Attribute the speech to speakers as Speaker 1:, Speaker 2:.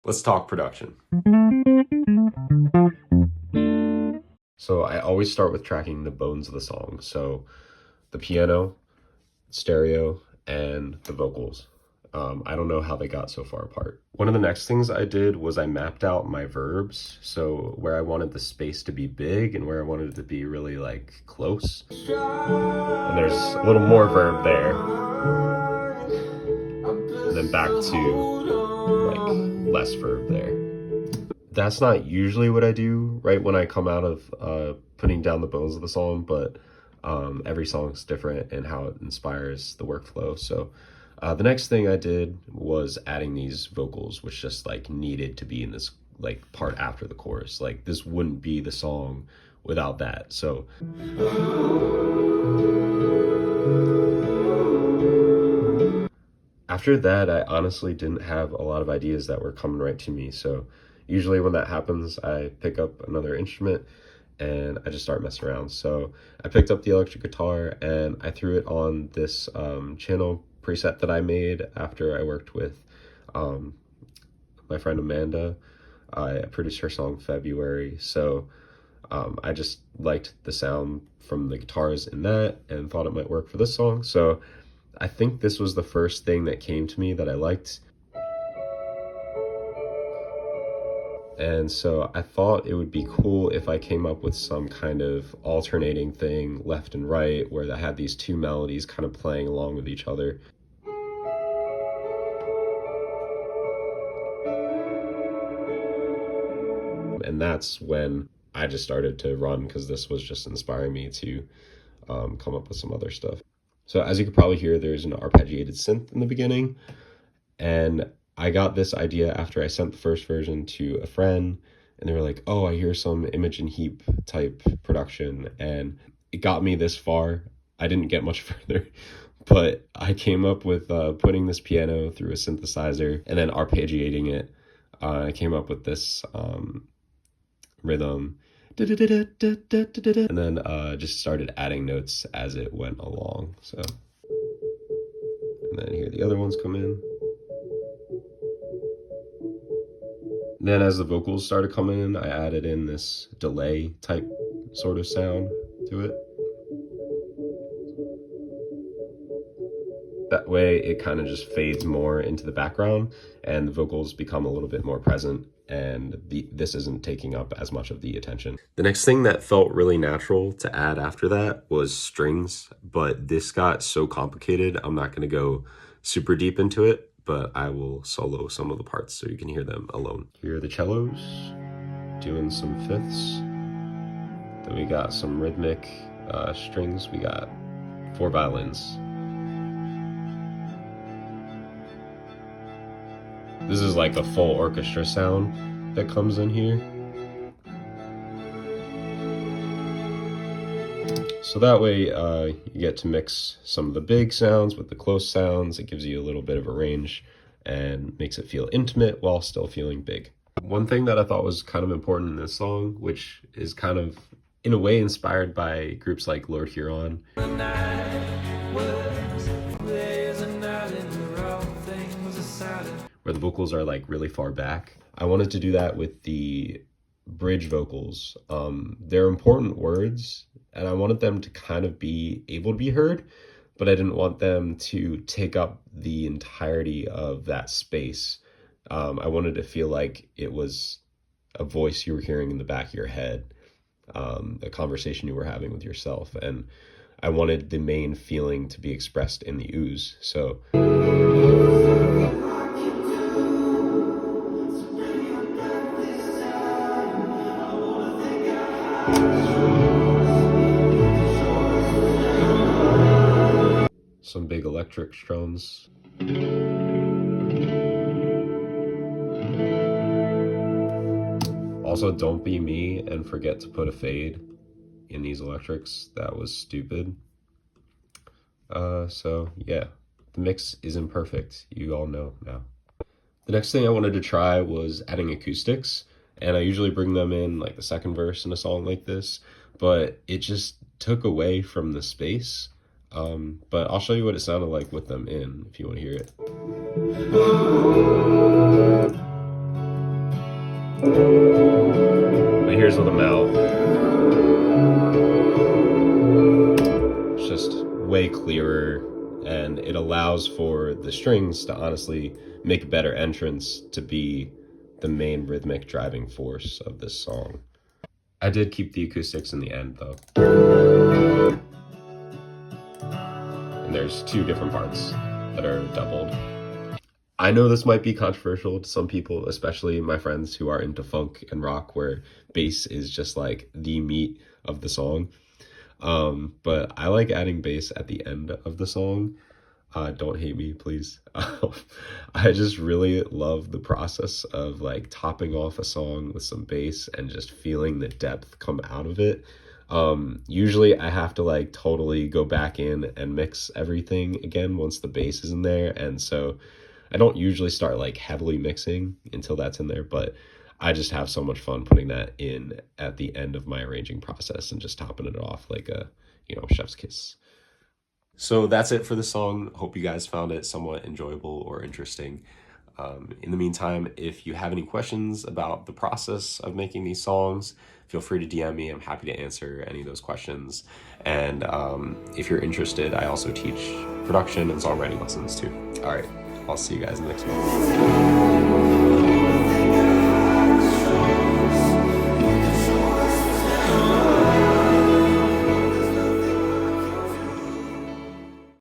Speaker 1: Let's talk production. So I always start with tracking the bones of the song. So the piano, stereo, and the vocals. I don't know how they got so far apart. One of the next things I did was I mapped out my verbs. So where I wanted the space to be big and where I wanted it to be really like close. And there's a little more verb there. And then back to like less verb there. That's not usually what I do right when I come out of putting down the bones of the song, but every song's different and how it inspires the workflow. So the next thing I did was adding these vocals, which just like needed to be in this like part after the chorus. Like this wouldn't be the song without that. So after that, I honestly didn't have a lot of ideas that were coming right to me. So usually when that happens, I pick up another instrument and I just start messing around. So I picked up the electric guitar and I threw it on this channel preset that I made after I worked with my friend Amanda. I produced her song February. So I just liked the sound from the guitars in that and thought it might work for this song. So I think this was the first thing that came to me that I liked. And so I thought it would be cool if I came up with some kind of alternating thing left and right where I had these two melodies kind of playing along with each other. And that's when I just started to run because this was just inspiring me to come up with some other stuff. So as you could probably hear, there's an arpeggiated synth in the beginning. And I got this idea after I sent the first version to a friend and they were like, oh, I hear some image and heap type production. And it got me this far. I didn't get much further, but I came up with putting this piano through a synthesizer and then arpeggiating it. I came up with this rhythm. And then just started adding notes as it went along. So, and then here the other ones come in. Then as the vocals started coming in, I added in this delay type sort of sound to it. That way it kind of just fades more into the background and the vocals become a little bit more present and this isn't taking up as much of the attention. The next thing that felt really natural to add after that was strings, but this got so complicated, I'm not going to go super deep into it, but I will solo some of the parts so you can hear them alone. Here are the cellos doing some fifths. Then we got some rhythmic strings. We got 4 violins. This is like a full orchestra sound that comes in here. So that way you get to mix some of the big sounds with the close sounds. It gives you a little bit of a range and makes it feel intimate while still feeling big. One thing that I thought was kind of important in this song, which is kind of in a way inspired by groups like Lord Huron, where the vocals are like really far back. I wanted to do that with the bridge vocals. They're important words and I wanted them to kind of be able to be heard, but I didn't want them to take up the entirety of that space. I wanted to feel like it was a voice you were hearing in the back of your head, a conversation you were having with yourself. And I wanted the main feeling to be expressed in the ooze. So some big electric strums. Also, don't be me and forget to put a fade in these electrics. That was stupid. So yeah, the mix isn't perfect. You all know now. The next thing I wanted to try was adding acoustics, and I usually bring them in like the second verse in a song like this, but it just took away from the space. But I'll show you what it sounded like with them in if you want to hear it. But here's with a mouth. It's just way clearer, and it allows for the strings to honestly make a better entrance to be the main rhythmic driving force of this song. I did keep the acoustics in the end though. And there's two different parts that are doubled. I know this might be controversial to some people, especially my friends who are into funk and rock, where bass is just like the meat of the song. But I like adding bass at the end of the song. Don't hate me, please. I just really love the process of like topping off a song with some bass and just feeling the depth come out of it. Usually I have to like totally go back in and mix everything again once the bass is in there. And so I don't usually start like heavily mixing until that's in there, but I just have so much fun putting that in at the end of my arranging process and just topping it off like a, chef's kiss. So that's it for the song. Hope you guys found it somewhat enjoyable or interesting. In the meantime, if you have any questions about the process of making these songs, feel free to DM me. I'm happy to answer any of those questions. And if you're interested, I also teach production and songwriting lessons too. All right, I'll see you guys in the next one.